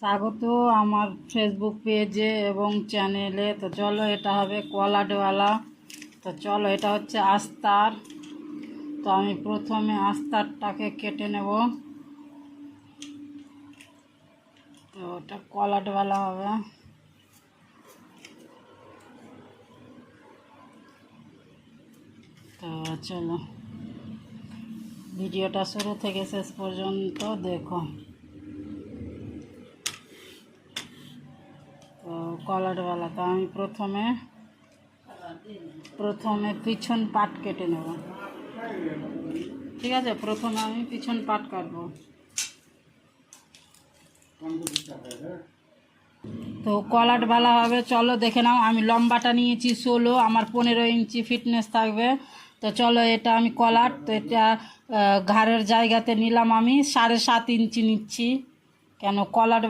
স্বাগত আমার ফেসবুক পেজে এবং চ্যানেলে। তো চলো, এটা হবে কলারওয়ালা। তো চলো, এটা হচ্ছে আস্তার। তো আমি প্রথমে আস্তারটাকে কেটে নেব। তো ওটা কলারওয়ালা হবে। তো চলো, ভিডিওটা শুরু থেকে শেষ পর্যন্ত দেখো। তো কলারওয়ালা, তো আমি প্রথমে পিছন পাট কেটে নেব। ঠিক আছে, প্রথমে আমি পিছন পাট কাটবো। তো কলারওয়ালা হবে। চলো দেখে নাও, আমি লম্বাটা নিয়েছি 16, আমার 15 ইঞ্চি ফিটনেস থাকবে। তো চলো, এটা আমি কলার, তো এটা ঘাড়ের জায়গাতে নিলাম আমি 7.5 ইঞ্চি নিচ্ছি, কেন কলার